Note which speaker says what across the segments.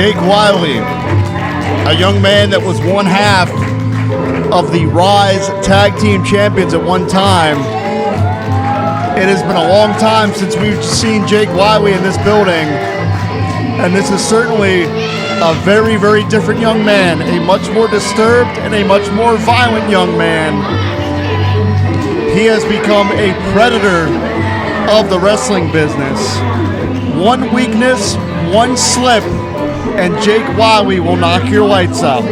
Speaker 1: Jake Wily, a young man that was one half of the Ryse Tag Team Champions at one time. It has been a long time since we've seen Jake Wily in this building, and this is certainly a very, very different young man, a much more disturbed and a much more violent young man. He has become a predator of the wrestling business. One weakness, one slip, and Jake Wily will knock your lights out.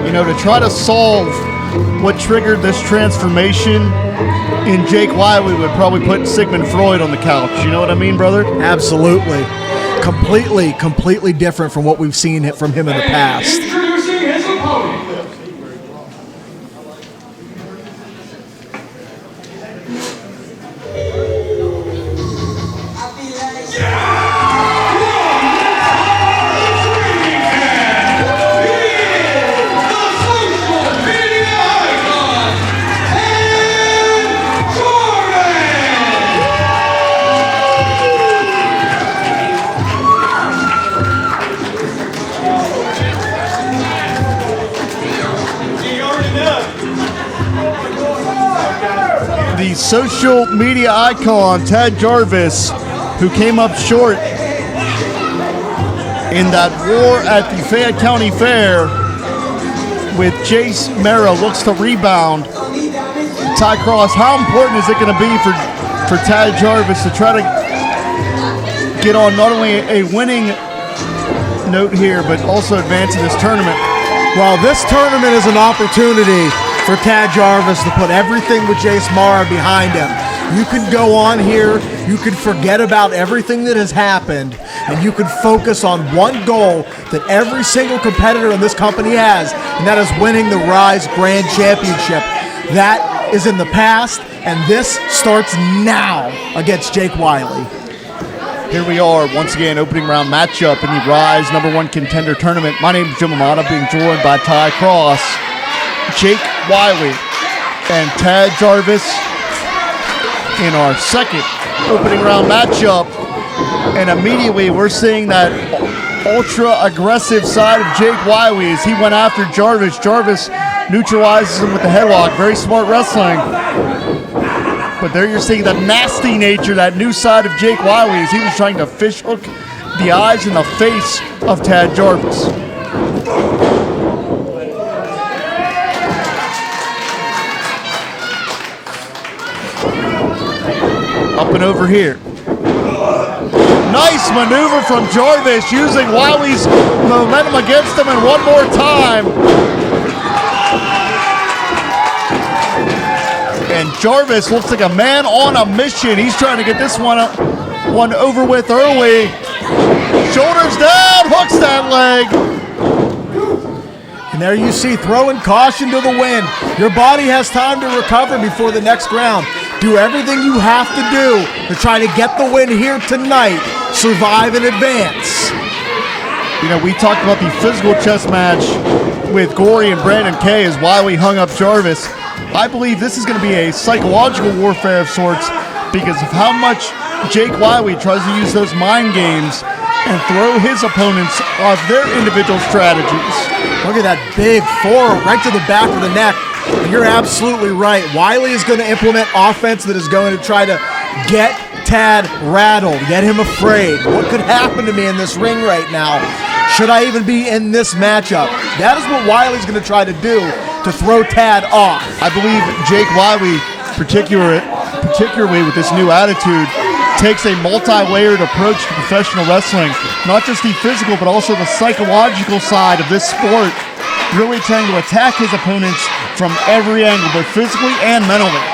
Speaker 1: You know, to try to solve what triggered this transformation in Jake Wily would probably put Sigmund Freud on the couch. You know what I mean, brother?
Speaker 2: Absolutely. Completely different from what we've seen from him in the past.
Speaker 3: Introducing his opponent.
Speaker 1: The social media icon, Tad Jarvis, who came up short in that war at the Fayette County Fair with Jace Mera, looks to rebound. Ty Cross, how important is it going to be for Tad Jarvis to try to get on not only a winning note here, but also advance in this tournament?
Speaker 2: Well, this tournament is an opportunity for Tad Jarvis to put everything with Jace Mara behind him. You can go on here, you can forget about everything that has happened, and you can focus on one goal that every single competitor in this company has, and that is winning the Ryse Grand Championship. That is in the past, and this starts now against Jake Wily.
Speaker 1: Here we are, once again, opening round matchup in the Ryse #1 Contender Tournament. My name is Jim Amata, being joined by Ty Cross, Jake Wily, and Tad Jarvis in our second opening round matchup. And immediately we're seeing that ultra aggressive side of Jake Wily as he went after Jarvis. Jarvis neutralizes him with the headlock. Very smart wrestling. But there you're seeing the nasty nature, that new side of Jake Wily as he was trying to fish hook the eyes and the face of Tad Jarvis. Up and over here. Nice maneuver from Jarvis, using Wily's momentum against him, and one more time. And Jarvis looks like a man on a mission. He's trying to get this one over with early. Shoulders down, hooks that leg.
Speaker 2: And there you see, throwing caution to the wind. Your body has time to recover before the next round. Do everything you have to do to try to get the win here tonight. Survive in advance.
Speaker 1: You know, we talked about the physical chess match with Gory and Brandon Kay as Wily hung up Jarvis. I believe this is going to be a psychological warfare of sorts because of how much Jake Wily tries to use those mind games and throw his opponents off their individual strategies.
Speaker 2: Look at that big forearm right to the back of the neck. You're absolutely right. Wily is going to implement offense that is going to try to get Tad rattled, get him afraid. What could happen to me in this ring right now? Should I even be in this matchup? That is what Wily's going to try to do to throw Tad off.
Speaker 1: I believe Jake Wily, particularly with this new attitude, takes a multi-layered approach to professional wrestling. Not just the physical, but also the psychological side of this sport. Really trying to attack his opponents from every angle, both physically and mentally.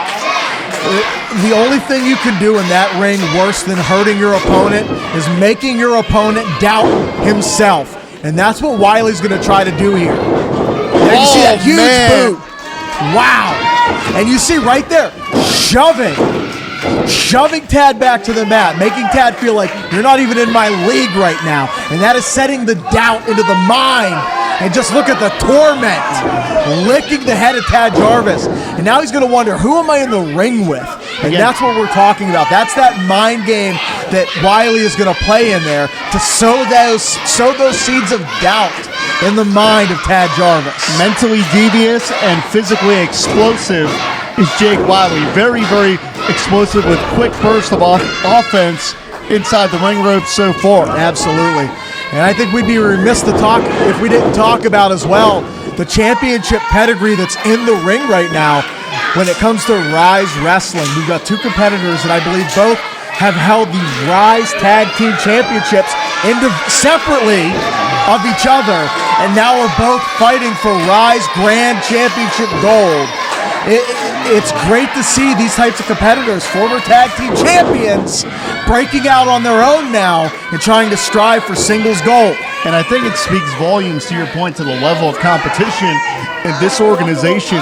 Speaker 2: The only thing you can do in that ring worse than hurting your opponent is making your opponent doubt himself. And that's what Wily's going to try to do here. And you see that huge boot. Wow. And you see right there, shoving Tad back to the mat, making Tad feel like you're not even in my league right now. And that is setting the doubt into the mind And just look at the torment, licking the head of Tad Jarvis. And now he's going to wonder, who am I in the ring with? And that's what we're talking about. That's that mind game that Wily is going to play in there to sow those seeds of doubt in the mind of Tad Jarvis.
Speaker 1: Mentally devious and physically explosive is Jake Wily. Very, very explosive with quick burst of offense inside the ring ropes so far.
Speaker 2: Absolutely. And I think we'd be remiss to talk if we didn't talk about as well the championship pedigree that's in the ring right now when it comes to Ryse Wrestling. We've got two competitors that I believe both have held the Ryse Tag Team Championships separately of each other, and now are both fighting for Ryse Grand Championship gold. It's great to see these types of competitors, former tag team champions, breaking out on their own now and trying to strive for singles gold.
Speaker 1: And I think it speaks volumes, to your point, to the level of competition in this organization.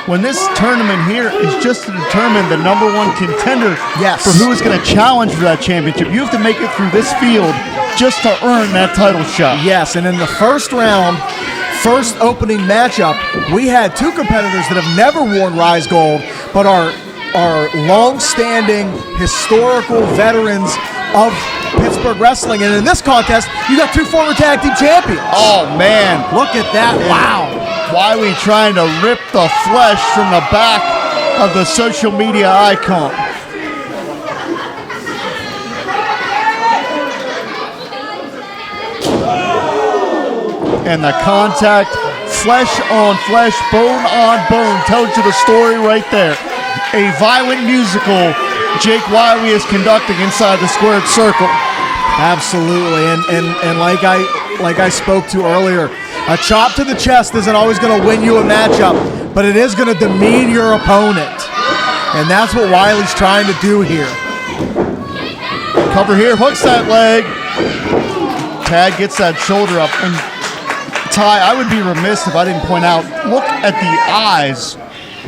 Speaker 1: When this tournament here is just to determine the #1 contender for who is going to challenge for that championship. You have to make it through this field just to earn that title shot.
Speaker 2: Yes, and in the first round, first opening matchup, we had two competitors that have never worn Ryse Gold, but are long-standing historical veterans of Pittsburgh wrestling. And in this contest, you got two former tag team champions.
Speaker 1: Oh, man.
Speaker 2: Look at that. Wow.
Speaker 1: Wily trying to rip the flesh from the back of the social media icon. And the contact, flesh on flesh, bone on bone, tells you the story right there. A violent musical Jake Wily is conducting inside the squared circle.
Speaker 2: Absolutely, and like I spoke to earlier, a chop to the chest isn't always going to win you a matchup, but it is going to demean your opponent. And that's what Wily's trying to do here.
Speaker 1: Cover here, hooks that leg. Tad gets that shoulder up. And Ty, I would be remiss if I didn't point out, look at the eyes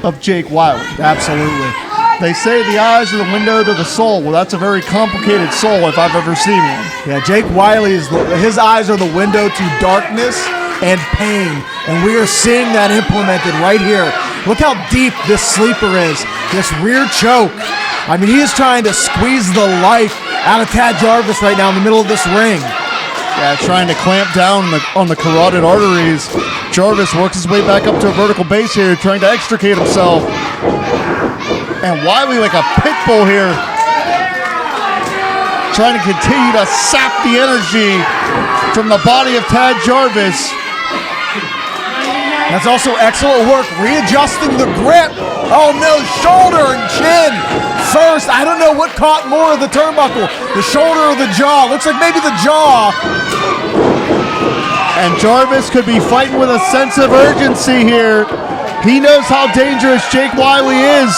Speaker 1: of Jake Wily.
Speaker 2: Absolutely.
Speaker 1: They say the eyes are the window to the soul. Well, that's a very complicated soul if I've ever seen one.
Speaker 2: Yeah, Jake Wily, his eyes are the window to darkness and pain, and we are seeing that implemented right here. Look how deep this sleeper is, this rear choke. I mean, he is trying to squeeze the life out of Tad Jarvis right now in the middle of this ring.
Speaker 1: Yeah, trying to clamp down on the carotid arteries. Jarvis works his way back up to a vertical base here, trying to extricate himself. And Wily, like a pit bull here, trying to continue to sap the energy from the body of Tad Jarvis.
Speaker 2: That's also excellent work, readjusting the grip. Oh no, shoulder and chin first. I don't know what caught more of the turnbuckle, the shoulder or the jaw. Looks like maybe the jaw.
Speaker 1: And Jarvis could be fighting with a sense of urgency here. He knows how dangerous Jake Wily is.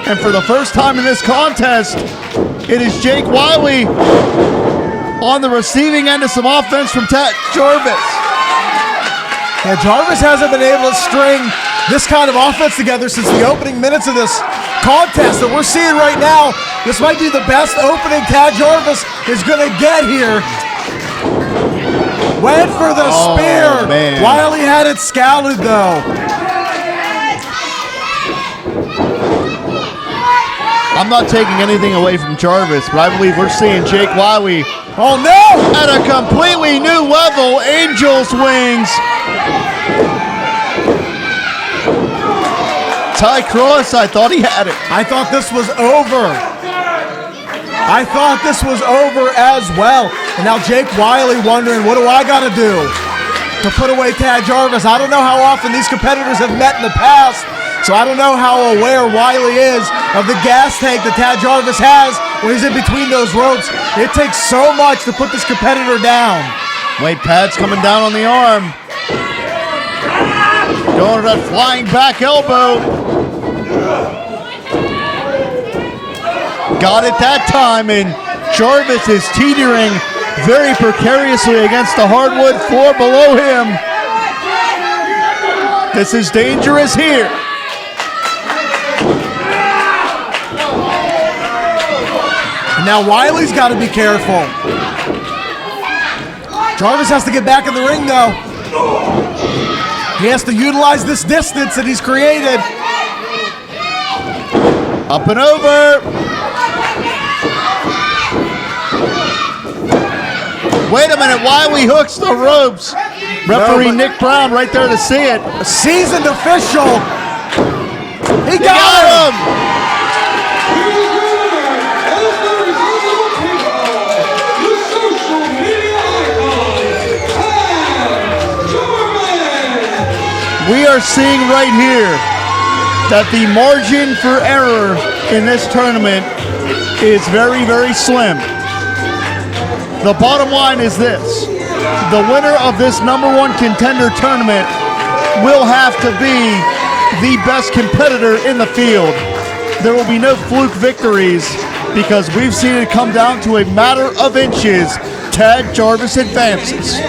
Speaker 1: And for the first time in this contest, it is Jake Wily on the receiving end of some offense from Tad Jarvis.
Speaker 2: Yeah, Jarvis hasn't been able to string this kind of offense together since the opening minutes of this contest that we're seeing right now. This might be the best opening Tad Jarvis is going to get here. Went for the spear.
Speaker 1: Man.
Speaker 2: Wily had it scouted though.
Speaker 1: I'm not taking anything away from Jarvis, but I believe we're seeing Jake Wily at a completely new level. Angel's wings. Ty Cross, I thought he had it.
Speaker 2: I thought this was over. I thought this was over as well. And now Jake Wily wondering, what do I got to do to put away Tad Jarvis? I don't know how often these competitors have met in the past, so I don't know how aware Wily is of the gas tank that Tad Jarvis has when he's in between those ropes. It takes so much to put this competitor down.
Speaker 1: Wait, Pad's coming down on the arm. Going to that flying back elbow. Got it that time, and Jarvis is teetering very precariously against the hardwood floor below him. This is dangerous here.
Speaker 2: Now Wily's got to be careful. Jarvis has to get back in the ring, though. He has to utilize this distance that he's created.
Speaker 1: Up and over. Wait a minute, Wily hooks the ropes. Referee Nick Brown right there to see it.
Speaker 2: A seasoned official. He got him.
Speaker 1: We are seeing right here that the margin for error in this tournament is very, very slim. The bottom line is this. The winner of this #1 contender tournament will have to be the best competitor in the field. There will be no fluke victories because we've seen it come down to a matter of inches. Tad Jarvis advances.